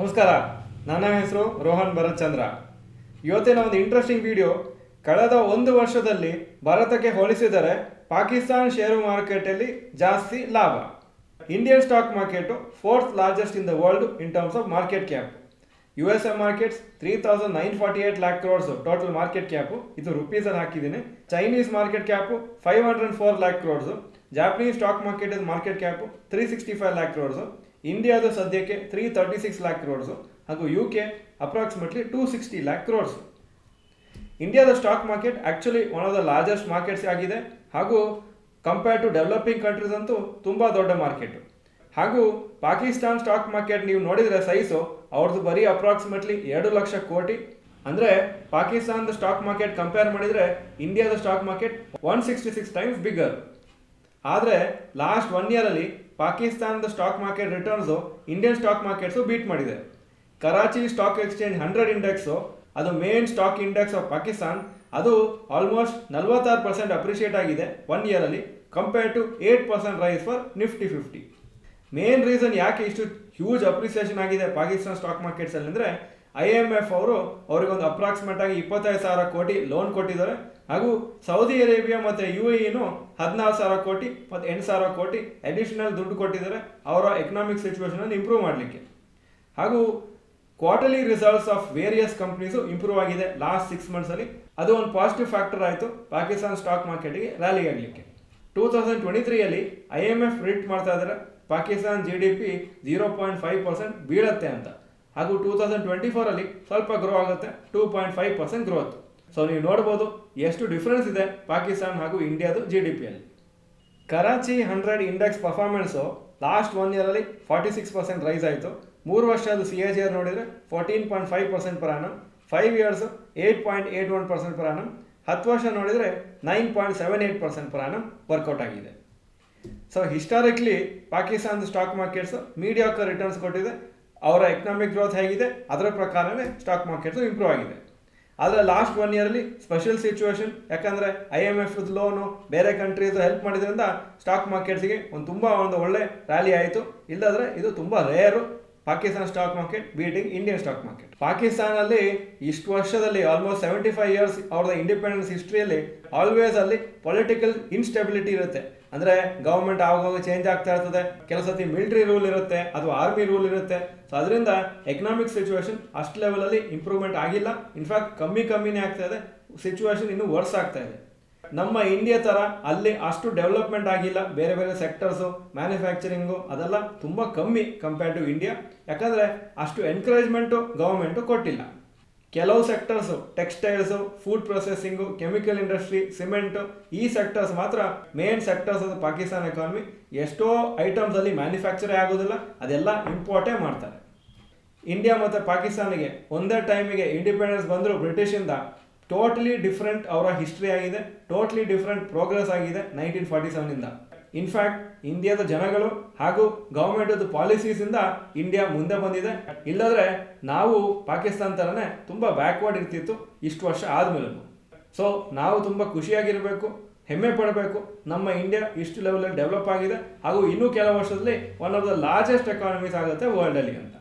ನಮಸ್ಕಾರ. ನನ್ನ ಹೆಸರು ರೋಹನ್ ಭರತ್ಚಂದ್ರ. ಇವತ್ತಿನ ಒಂದು ಇಂಟ್ರೆಸ್ಟಿಂಗ್ ವಿಡಿಯೋ. ಕಳೆದ ಒಂದು ವರ್ಷದಲ್ಲಿ ಭಾರತಕ್ಕೆ ಹೋಲಿಸಿದರೆ ಪಾಕಿಸ್ತಾನ ಷೇರು ಮಾರುಕಟ್ಟೆಯಲ್ಲಿ ಜಾಸ್ತಿ ಲಾಭ. Indian stock market 4th largest in the world in terms of market cap. USA markets 3,948 lakh crores total market cap. ಇದು ರುಪೀಸಲ್ಲಿ ಹಾಕಿದ್ದೀನಿ. Chinese market cap 504 lakh crores. Japanese stock market cap 365 lakh crores. ಇಂಡಿಯಾದ ಸದ್ಯಕ್ಕೆ 336 lakh crores ಹಾಗೂ UK approximately 260 lakh crores. ಇಂಡಿಯಾದ stock market actually one of the largest markets ಆಗಿದೆ ಹಾಗೂ compare to developing countries ಅಂತೂ ತುಂಬ ದೊಡ್ಡ ಮಾರ್ಕೆಟು. ಹಾಗೂ ಪಾಕಿಸ್ತಾನ್ ಸ್ಟಾಕ್ ಮಾರ್ಕೆಟ್ ನೀವು ನೋಡಿದರೆ ಸೈಜು ಅವ್ರದ್ದು ಬರೀ ಅಪ್ರಾಕ್ಸಿಮೇಟ್ಲಿ 2 ಲಕ್ಷ ಕೋಟಿ. ಅಂದರೆ ಪಾಕಿಸ್ತಾನದ ಸ್ಟಾಕ್ ಮಾರ್ಕೆಟ್ ಕಂಪೇರ್ ಮಾಡಿದರೆ ಇಂಡಿಯಾದ ಸ್ಟಾಕ್ ಮಾರ್ಕೆಟ್ 166 times ಬಿಗರ್. ಆದರೆ ಲಾಸ್ಟ್ 1 year ಪಾಕಿಸ್ತಾನದ stock market returns Indian stock markets beat ಮಾಡಿದೆ. ಕರಾಚಿ ಸ್ಟಾಕ್ ಎಕ್ಸ್ಚೇಂಜ್ 100 ಇಂಡೆಕ್ಸು, ಅದು main stock index of Pakistan, ಅದು ಆಲ್ಮೋಸ್ಟ್ 46% ಅಪ್ರಿಷಿಯೇಟ್ ಆಗಿದೆ 1 year compare to 8% rise for Nifty 50. Main reason ಯಾಕೆ ಇಷ್ಟು ಹ್ಯೂಜ್ ಅಪ್ರಿಸಿಯೇಷನ್ ಆಗಿದೆ Pakistan stock ಮಾರ್ಕೆಟ್ಸಲ್ಲಿ ಅಂದರೆ IMF ಅವರಿಗೊಂದು ಅಪ್ರಾಕ್ಸಿಮೇಟ್ ಆಗಿ 25,000 ಕೋಟಿ ಲೋನ್ ಕೊಟ್ಟಿದ್ದಾರೆ. ಹಾಗೂ ಸೌದಿ ಅರೇಬಿಯಾ ಮತ್ತು UAE 14,000 ಕೋಟಿ ಮತ್ತು 8,000 ಕೋಟಿ ಅಡಿಷನಲ್ ದುಡ್ಡು ಕೊಟ್ಟಿದ್ದಾರೆ ಅವರ ಎಕನಾಮಿಕ್ ಸಿಚುವೇಶನನ್ನು ಇಂಪ್ರೂವ್ ಮಾಡಲಿಕ್ಕೆ. ಹಾಗೂ quarterly results of various companies improve ಆಗಿದೆ ಲಾಸ್ಟ್ 6 months. ಅದು ಒಂದು ಪಾಸಿಟಿವ್ ಫ್ಯಾಕ್ಟರ್ ಆಯಿತು ಪಾಕಿಸ್ತಾನ ಸ್ಟಾಕ್ ಮಾರ್ಕೆಟ್ಗೆ ರ್ಯಾಲಿ ಆಗಲಿಕ್ಕೆ. 2023 IMF ಪ್ರಿಡಿಕ್ಟ್ ಮಾಡ್ತಾ ಇದ್ದಾರೆ ಪಾಕಿಸ್ತಾನ GDP 0.5% ಬೀಳುತ್ತೆ ಅಂತ. ಹಾಗೂ 2024 ಸ್ವಲ್ಪ ಗ್ರೋ ಆಗುತ್ತೆ, 2.5% ಗ್ರೋತ್. ಸೊ ನೀವು ನೋಡ್ಬೋದು ಎಷ್ಟು ಡಿಫ್ರೆನ್ಸ್ ಇದೆ ಪಾಕಿಸ್ತಾನ ಹಾಗೂ ಇಂಡಿಯಾದು GDPಯಲ್ಲಿ. Karachi 100 index performance last 1 year 46% rise ಆಯಿತು. 3 ವರ್ಷದ CAGR ನೋಡಿದರೆ 14.5% per annum, 5 years 8.81% per annum, 10 ವರ್ಷ ನೋಡಿದರೆ 9.78% per annum ವರ್ಕೌಟ್ ಆಗಿದೆ. ಸೊ ಹಿಸ್ಟಾರಿಕ್ಲಿ ಪಾಕಿಸ್ತಾನದ ಸ್ಟಾಕ್ ಮಾರ್ಕೆಟ್ಸು ಮೀಡಿಯಾಕರ್ ರಿಟರ್ನ್ಸ್ ಕೊಟ್ಟಿದೆ. ಅವರ ಎಕನಾಮಿಕ್ ಗ್ರೋತ್ ಹೇಗಿದೆ ಅದರ ಪ್ರಕಾರವೇ ಸ್ಟಾಕ್ ಮಾರ್ಕೆಟ್ಸು ಇಂಪ್ರೂವ್ ಆಗಿದೆ. ಆದರೆ ಲಾಸ್ಟ್ 1 year ಸ್ಪೆಷಲ್ ಸಿಚುವೇಶನ್, ಯಾಕಂದರೆ IMF ಲೋನು ಬೇರೆ ಕಂಟ್ರೀಸು ಹೆಲ್ಪ್ ಮಾಡಿದ್ರಿಂದ ಸ್ಟಾಕ್ ಮಾರ್ಕೆಟ್ಸ್ಗೆ ತುಂಬ ಒಳ್ಳೆ ರ್ಯಾಲಿ ಆಯಿತು. ಇಲ್ಲಾಂದರೆ ಇದು ತುಂಬ rare Pakistan stock market beating Indian stock market. ಪಾಕಿಸ್ತಾನಲ್ಲಿ ಇಷ್ಟು ವರ್ಷದಲ್ಲಿ ಆಲ್ಮೋಸ್ಟ್ 75 years ಅವ್ರದ್ದು ಇಂಡಿಪೆಂಡೆನ್ಸ್ ಹಿಸ್ಟ್ರಿಯಲ್ಲಿ ಆಲ್ವೇಸ್ ಅಲ್ಲಿ ಪೊಲಿಟಿಕಲ್ ಇನ್ಸ್ಟೆಬಿಲಿಟಿ ಇರುತ್ತೆ. ಅಂದರೆ ಗೌರ್ಮೆಂಟ್ ಆವಾಗ ಚೇಂಜ್ ಆಗ್ತಾ ಇರ್ತದೆ, ಕೆಲವು ಸತಿ ಮಿಲಿಟರಿ ರೂಲ್ ಇರುತ್ತೆ ಅಥವಾ ಆರ್ಮಿ ರೂಲ್ ಇರುತ್ತೆ. ಸೊ ಅದರಿಂದ ಎಕನಾಮಿಕ್ ಸಿಚುವೇಶನ್ ಅಷ್ಟು ಲೆವೆಲಲ್ಲಿ ಇಂಪ್ರೂವ್ಮೆಂಟ್ ಆಗಿಲ್ಲ. ಇನ್ಫ್ಯಾಕ್ಟ್ ಕಮ್ಮಿನೇ ಆಗ್ತಾ ಇದೆ, ಸಿಚುವೇಶನ್ ಇನ್ನೂ ವರ್ಸ್ ಆಗ್ತಾ ಇದೆ. ನಮ್ಮ ಇಂಡಿಯಾ ಥರ ಅಲ್ಲಿ ಅಷ್ಟು ಡೆವಲಪ್ಮೆಂಟ್ ಆಗಿಲ್ಲ. ಬೇರೆ ಸೆಕ್ಟರ್ಸು, ಮ್ಯಾನುಫ್ಯಾಕ್ಚರಿಂಗು ಅದೆಲ್ಲ ತುಂಬ ಕಮ್ಮಿ ಕಂಪೇರ್ ಟು ಇಂಡಿಯಾ. ಯಾಕಂದರೆ ಅಷ್ಟು ಎನ್ಕರೇಜ್ಮೆಂಟು ಗೌರ್ಮೆಂಟು ಕೊಟ್ಟಿಲ್ಲ. ಕೆಲವು sectors, textiles, food processing, chemical industry, cement, ಈ ಸೆಕ್ಟರ್ಸ್ ಮಾತ್ರ ಮೇನ್ ಸೆಕ್ಟರ್ಸ್ ಅದು ಪಾಕಿಸ್ತಾನ ಎಕಾನಮಿ. ಎಷ್ಟೋ ಐಟಮ್ಸಲ್ಲಿ ಮ್ಯಾನುಫ್ಯಾಕ್ಚರೇ ಆಗೋದಿಲ್ಲ, ಅದೆಲ್ಲ ಇಂಪೋರ್ಟೇ ಮಾಡ್ತಾರೆ. ಇಂಡಿಯಾ ಮತ್ತು ಪಾಕಿಸ್ತಾನಿಗೆ ಒಂದೇ ಟೈಮಿಗೆ ಇಂಡಿಪೆಂಡೆನ್ಸ್ ಬಂದರೂ ಬ್ರಿಟಿಷಿಂದ ಟೋಟಲಿ ಡಿಫ್ರೆಂಟ್ ಅವರ ಹಿಸ್ಟ್ರಿ ಆಗಿದೆ, ಟೋಟಲಿ ಡಿಫ್ರೆಂಟ್ ಪ್ರೋಗ್ರೆಸ್ ಆಗಿದೆ 1947 ಇನ್ಫ್ಯಾಕ್ಟ್ ಇಂಡಿಯಾದ ಜನಗಳು ಹಾಗೂ ಗೌರ್ಮೆಂಟದ ಪಾಲಿಸೀಸಿಂದ ಇಂಡಿಯಾ ಮುಂದೆ ಬಂದಿದೆ. ಇಲ್ಲದ್ರೆ ನಾವು ಪಾಕಿಸ್ತಾನ ಥರನೇ ತುಂಬ ಬ್ಯಾಕ್ವರ್ಡ್ ಇರ್ತಿತ್ತು ಇಷ್ಟು ವರ್ಷ ಆದಮೇಲೆ. ಸೊ ನಾವು ತುಂಬ ಖುಷಿಯಾಗಿರಬೇಕು, ಹೆಮ್ಮೆ ಪಡಬೇಕು, ನಮ್ಮ ಇಂಡಿಯಾ ಇಷ್ಟು ಲೆವೆಲಲ್ಲಿ ಡೆವಲಪ್ ಆಗಿದೆ ಹಾಗೂ ಇನ್ನೂ ಕೆಲವು ವರ್ಷದಲ್ಲಿ one of the largest economies ಆಗುತ್ತೆ ವರ್ಲ್ಡಲ್ಲಿ ಅಂತ.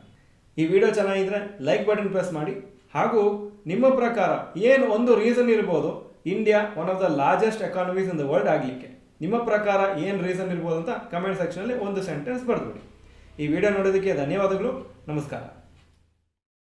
ಈ ವಿಡಿಯೋ ಚೆನ್ನಾಗಿದ್ರೆ ಲೈಕ್ ಬಟನ್ ಪ್ರೆಸ್ ಮಾಡಿ. ಹಾಗೂ ನಿಮ್ಮ ಪ್ರಕಾರ ಏನು ಒಂದು ರೀಸನ್ ಇರ್ಬೋದು India one of the largest economies in the world ಆಗಲಿಕ್ಕೆ? ನಿಮ್ಮ ಪ್ರಕಾರ ಏನು ರೀಸನ್ ಇರ್ಬೋದು ಅಂತ ಕಮೆಂಟ್ ಸೆಕ್ಷನಲ್ಲಿ ಒಂದು ಸೆಂಟೆನ್ಸ್ ಬರೆದ್ಬಿಡಿ. ಈ ವಿಡಿಯೋ ನೋಡೋದಕ್ಕೆ ಧನ್ಯವಾದಗಳು. ನಮಸ್ಕಾರ.